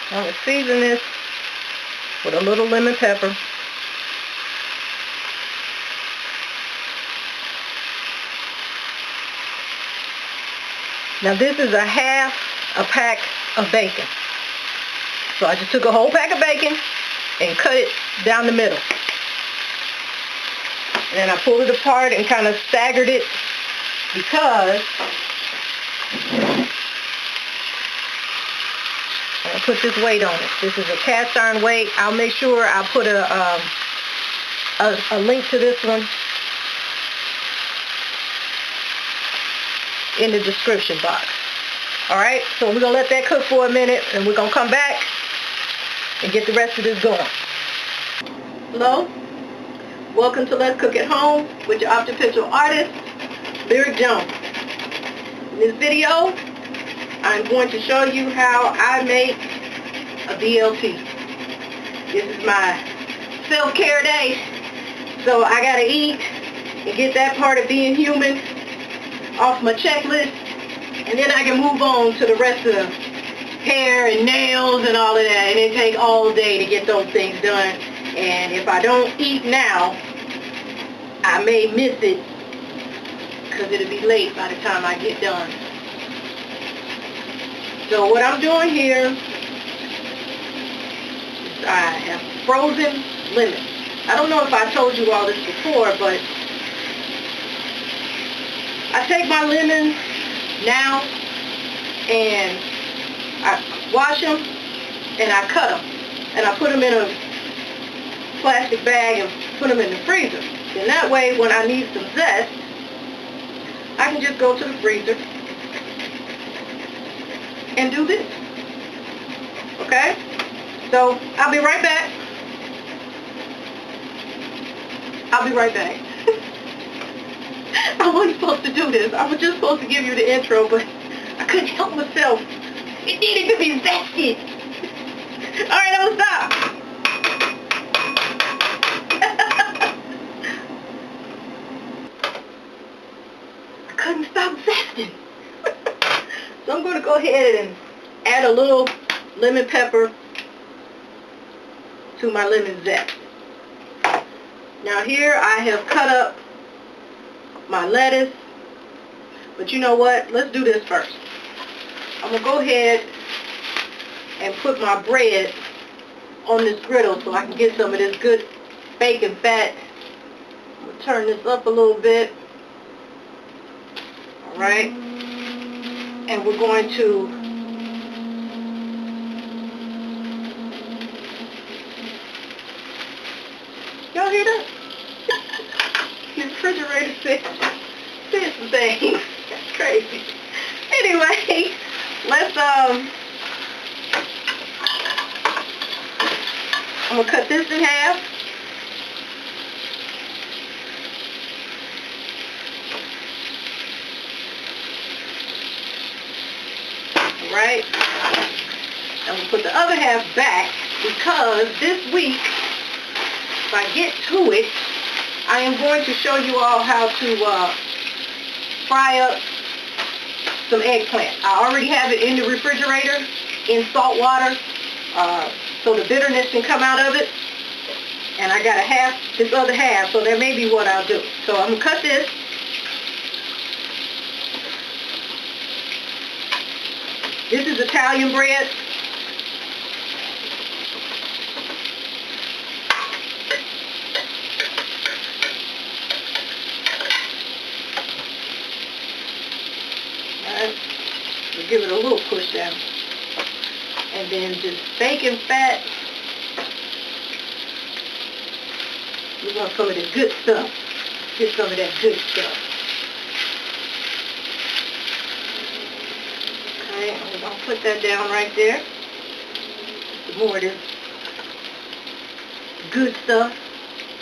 I'm going to season this with a little lemon pepper. Now this is a half a pack of bacon. So I just took a whole pack of bacon and cut it down the middle. And then I pulled it apart and kind of staggered it because I'll put this weight on it. This is a cast iron weight. I'll make sure I put a link to this one in the description box. Alright, so we're going to let that cook for a minute and we're going to come back and get the rest of this going. Hello, welcome to Let's Cook at Home with your optical artist, Lyric Jones. In this video, I'm going to show you how I make a BLT. This is my self-care day, so I gotta eat and get that part of being human off my checklist, and then I can move on to the rest of the hair and nails and all of that, and it takes all day to get those things done. And if I don't eat now, I may miss it because it'll be late by the time I get done. So what I'm doing here is I have frozen lemon. I don't know if I told you all this before, but I take my lemons now and I wash them and I cut them and I put them in a plastic bag and put them in the freezer. And that way when I need some zest, I can just go to the freezer and do this. Okay? So I'll be right back. I'll be right back. I wasn't supposed to do this. I was just supposed to give you the intro, but I couldn't help myself. It needed to be zested. Alright, I'm gonna stop. I couldn't stop zesting. So I'm going to go ahead and add a little lemon pepper to my lemon zest. Now here I have cut up my lettuce, but you know what? Let's do this first. I'm going to go ahead and put my bread on this griddle so I can get some of this good bacon fat. I'm going to turn this up a little bit. Alright? And we're going to y'all hear that? The refrigerator said some things. That's crazy. Anyway, let's I'm gonna cut this in half. Right? I'm going to put the other half back because this week, if I get to it, I am going to show you all how to fry up some eggplant. I already have it in the refrigerator in salt water so the bitterness can come out of it. And I got this other half, so that may be what I'll do. So I'm going to cut this. This is Italian bread. Alright, we'll give it a little push down. And then just bacon fat. We want some of the good stuff. Get some of that good stuff. I'm going to put that down right there. Some more of this good stuff.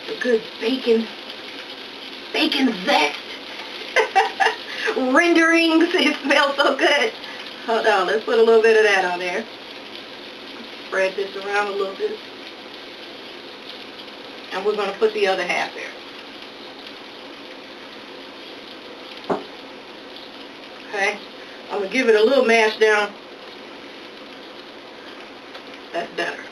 The good bacon zest. Renderings. It smells so good. Hold on. Let's put a little bit of that on there. Spread this around a little bit. And we're going to put the other half there. Okay. I'm going to give it a little mash down. That's better.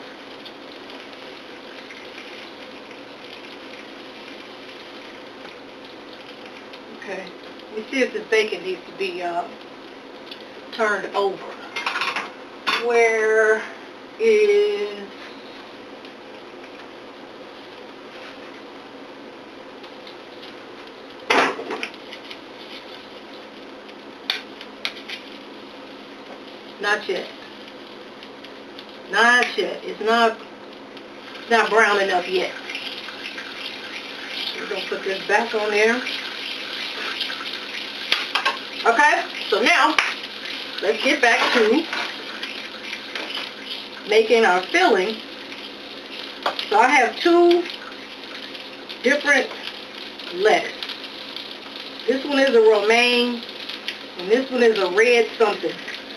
Okay. Let me see if this bacon needs to be turned over. Where is... Not yet. Not yet. It's not brown enough yet. We're going to put this back on there. Okay, so now let's get back to making our filling. So I have two different lettuce. This one is a romaine and this one is a red something.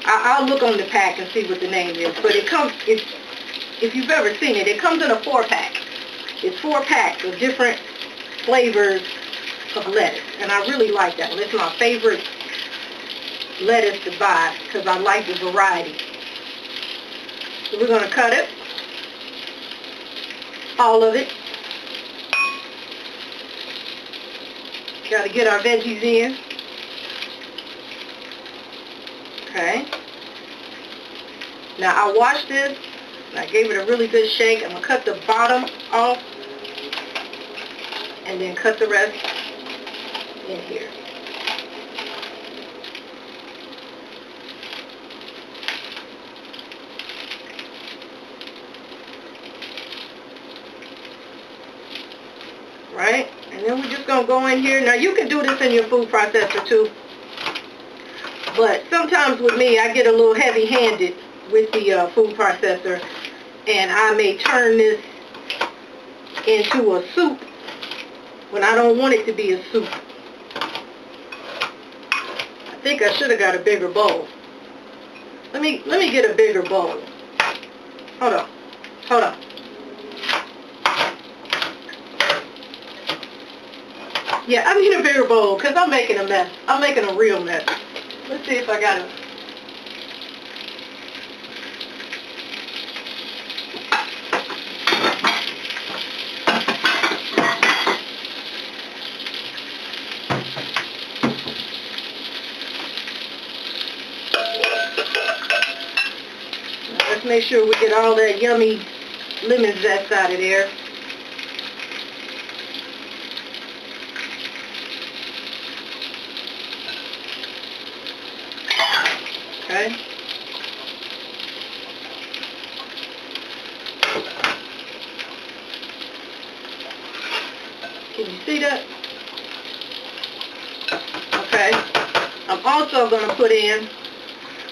I'll look on the pack and see what the name is, but if you've ever seen it, it comes in a 4-pack. It's 4 packs of different flavors of lettuce, and I really like that one. It's my favorite lettuce to buy because I like the variety. So we're going to cut it, all of it. Got to get our veggies in. Okay. Now I washed this and I gave it a really good shake. I'm going to cut the bottom off and then cut the rest in here. Right? And then we're just going to go in here. Now you can do this in your food processor too. But sometimes with me, I get a little heavy-handed with the food processor, and I may turn this into a soup when I don't want it to be a soup. I think I should have got a bigger bowl. Let me get a bigger bowl. Hold on. Hold on. Yeah, I need a bigger bowl because I'm making a mess. I'm making a real mess. Let's see if I got it. Let's make sure we get all that yummy lemon zest out of there. Okay. Can you see that? Okay. I'm also going to put in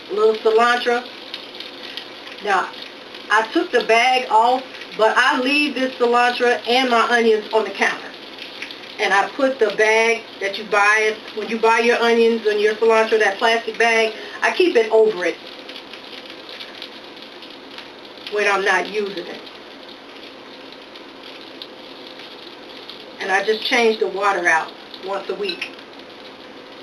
a little cilantro. Now, I took the bag off, but I leave this cilantro and my onions on the counter. And I put the bag that you buy, when you buy your onions and your cilantro, that plastic bag, I keep it over it when I'm not using it. And I just change the water out once a week.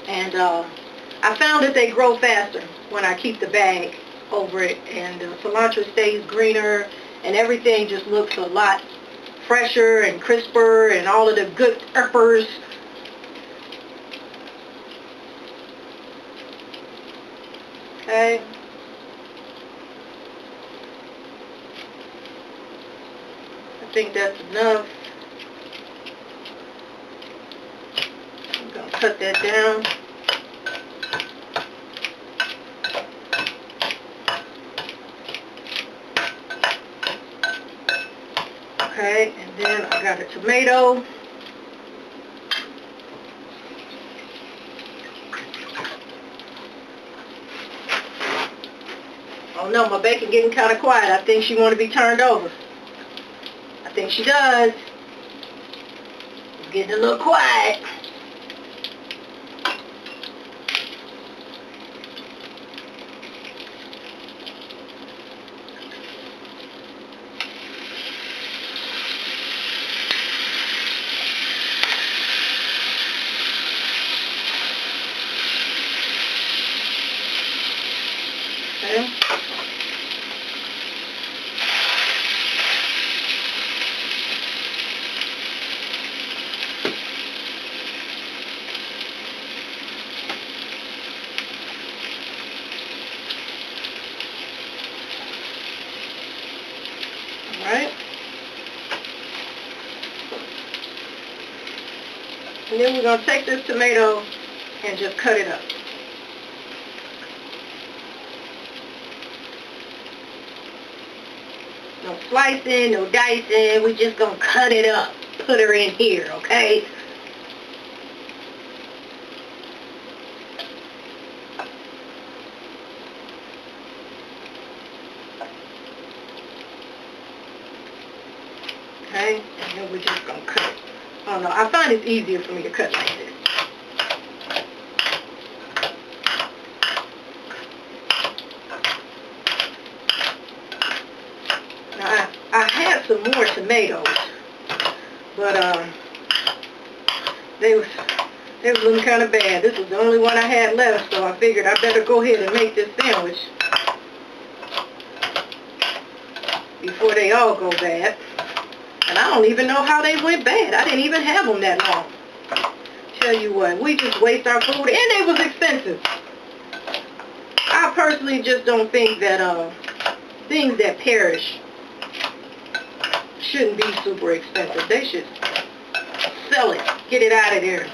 And I found that they grow faster when I keep the bag over it, and the cilantro stays greener, and everything just looks a lot fresher and crisper, and all of the good peppers. Okay. I think that's enough. I'm going to cut that down. Okay, and then I got a tomato. Oh no, my bacon getting kind of quiet. I think she want to be turned over. I think she does. It's getting a little quiet. Okay. And then we're going to take this tomato and just cut it up. No slicing, no dicing. We're just going to cut it up. Put her in here, okay? Okay, and then we're just going to cut it. I don't know, I find it's easier for me to cut like this. Now, I had some more tomatoes, but they was looking kind of bad. This was the only one I had left, so I figured I better go ahead and make this sandwich before they all go bad. And I don't even know how they went bad. I didn't even have them that long. Tell you what, we just waste our food, and they was expensive. I personally just don't think that things that perish shouldn't be super expensive. They should sell it, get it out of there.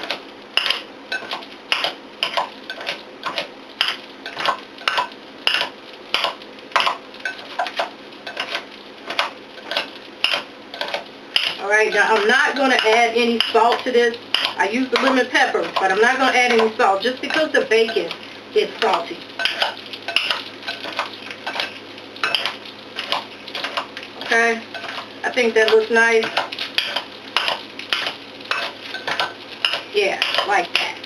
Alright, now I'm not going to add any salt to this. I used the lemon pepper, but I'm not going to add any salt just because the bacon is salty. Okay, I think that looks nice. Yeah, like that.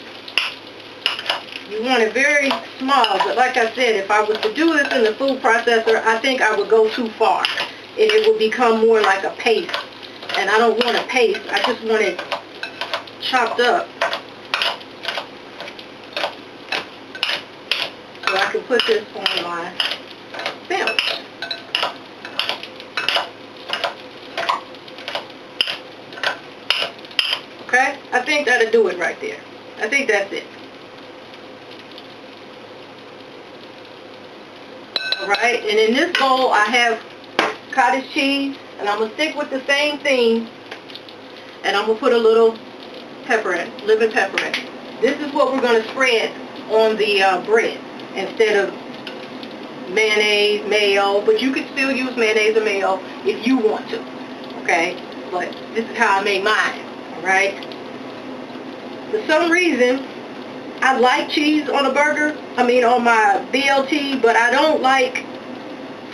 You want it very small, but like I said, if I was to do this in the food processor, I think I would go too far. And it would become more like a paste. And I don't want a paste, I just want it chopped up. So I can put this on my sandwich. Okay? I think that'll do it right there. I think that's it. Alright, and in this bowl I have cottage cheese, and I'm going to stick with the same theme, and I'm going to put a little pepper in, lemon pepper in. This is what we're going to spread on the bread instead of mayonnaise, mayo, but you could still use mayonnaise or mayo if you want to, okay? But this is how I make mine, alright? For some reason, I like cheese on a burger, on my BLT, but I don't like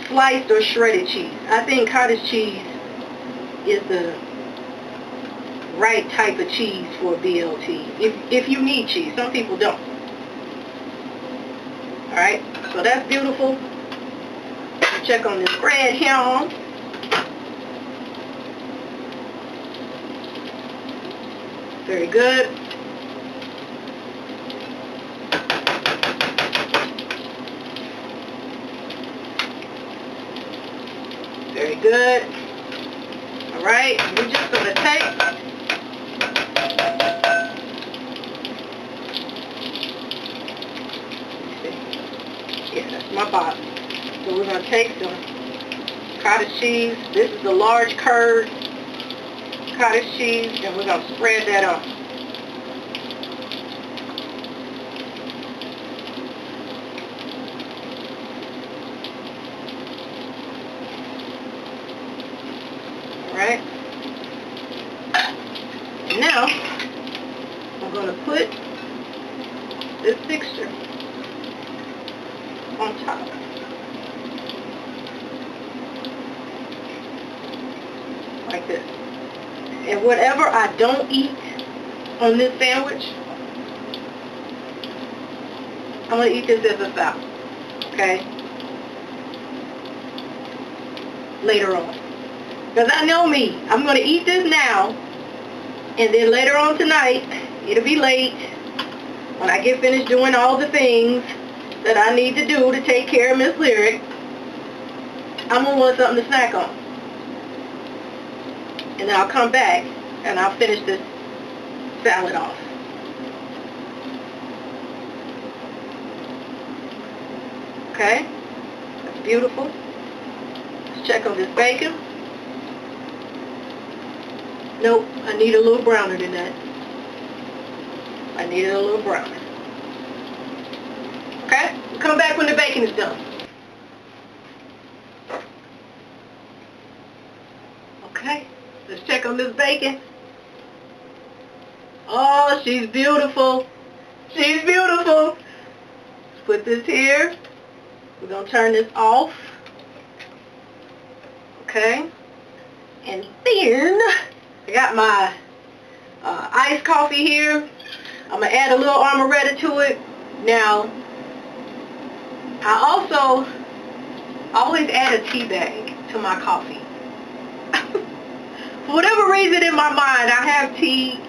sliced or shredded cheese. I think cottage cheese is the right type of cheese for BLT. If you need cheese. Some people don't. Alright, so that's beautiful. Check on this bread here. Very good. Very good. Alright, we're just going to take that's my bottom. So we're going to take some cottage cheese. This is the large curd cottage cheese, and we're going to spread that on. Alright. Now, I'm going to put this mixture on top. Like this. And whatever I don't eat on this sandwich, I'm going to eat this as a salad. Okay? Later on. Because I know me. I'm going to eat this now, and then later on tonight, it'll be late, when I get finished doing all the things that I need to do to take care of Miss Lyric, I'm going to want something to snack on. And then I'll come back and I'll finish this salad off. Okay? That's beautiful. Let's check on this bacon. Nope, I need a little browner than that. I need it a little brown. Okay? Come back when the bacon is done. Okay, let's check on this bacon. Oh, she's beautiful. She's beautiful. Let's put this here. We're going to turn this off. Okay. And then I got my iced coffee here. I'm going to add a little amaretto to it. Now, I also always add a tea bag to my coffee. For whatever reason in my mind, I have tea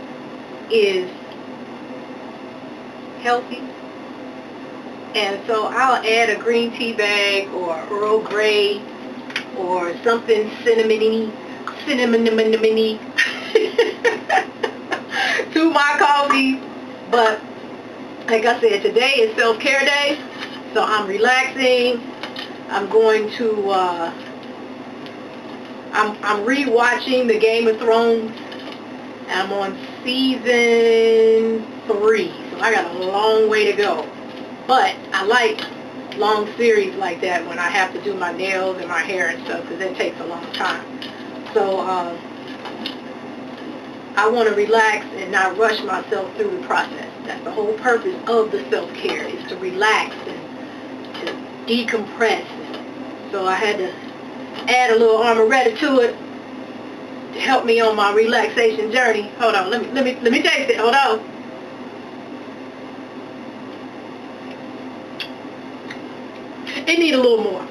is healthy. And so I'll add a green tea bag or Earl Grey or something cinnamony to my coffee. But like I said, today is self-care day, so I'm relaxing. I'm going to I'm re-watching the Game of Thrones. I'm on season 3, so I got a long way to go. But I like long series like that when I have to do my nails and my hair and stuff, because it takes a long time. So I want to relax and not rush myself through the process. That's the whole purpose of the self-care, is to relax and to decompress. So I had to add a little amaretto to it to help me on my relaxation journey. Hold on, let me taste it. Hold on. It need a little more.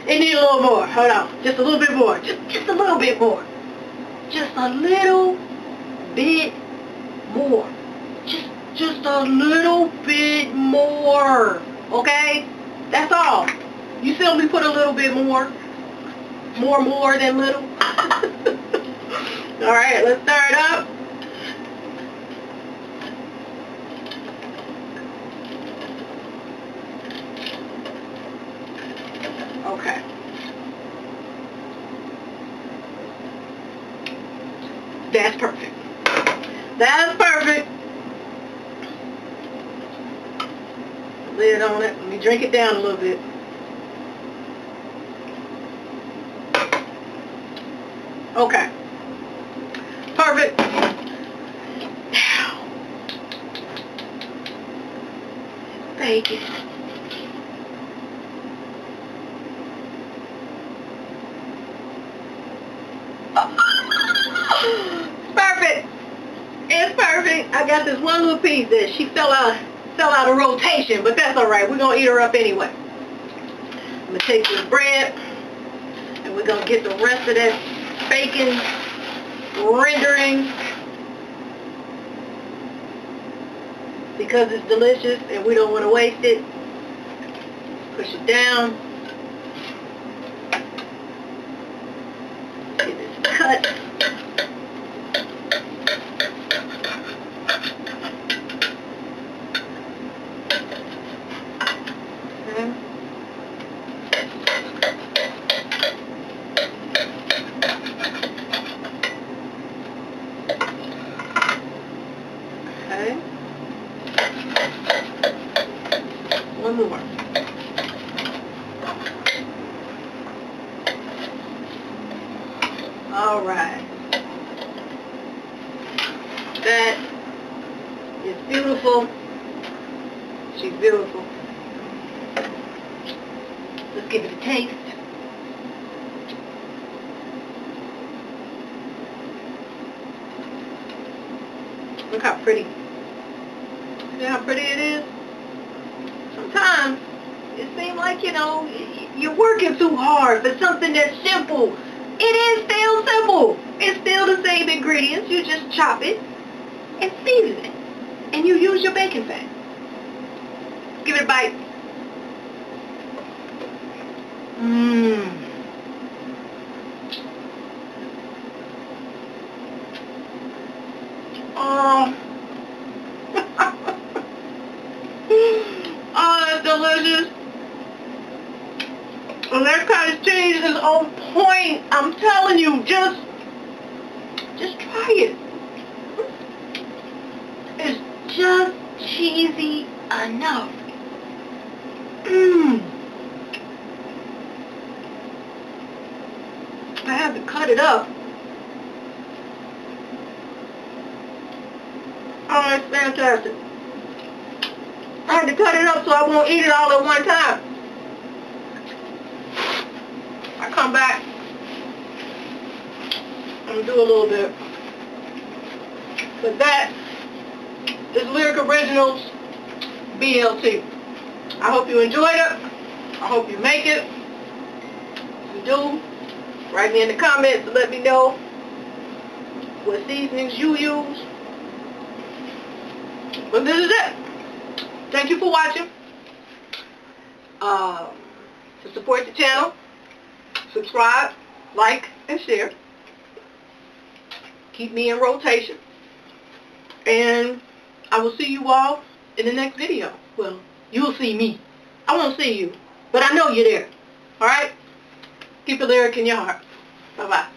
It need a little more. Hold on. Just a little bit more. Just a little bit more. Just a little bit more. Just a little bit more. Okay? That's all. You simply put a little bit more. More than little. Alright, let's stir it up. Okay. That's perfect. That's perfect. Lid on it. Let me drink it down a little bit. Okay. Perfect. Now, bacon. Perfect. It's perfect. I got this one little piece that she fell out of rotation, but that's all right. We're gonna eat her up anyway. I'm gonna take this bread and we're gonna get the rest of that bacon rendering, because it's delicious and we don't want to waste it. Push it down. Get this cut. Okay. One more. All right. That is beautiful. She's beautiful. Let's give it a taste. Look how pretty. See how pretty it is? Sometimes it seems like, you know, you're working too hard for something that's simple. It is still simple. It's still the same ingredients. You just chop it and season it. And you use your bacon fat. Give it a bite. Mmm. Oh. Oh, that's delicious. And that cottage cheese is on point. I'm telling you, just try it. It's just cheesy enough. I have to cut it up. Oh, it's fantastic. I had to cut it up so I won't eat it all at one time. I come back and do a little bit. But that is Lyric Originals BLT. I hope you enjoyed it. I hope you make it. If you do, write me in the comments to let me know what seasonings you use. But this is it. Thank you for watching. To support the channel, subscribe, like, and share. Keep me in rotation. And I will see you all in the next video. Well, you'll see me. I won't see you, but I know you're there. Alright? Keep a lyric in your heart. Bye-bye.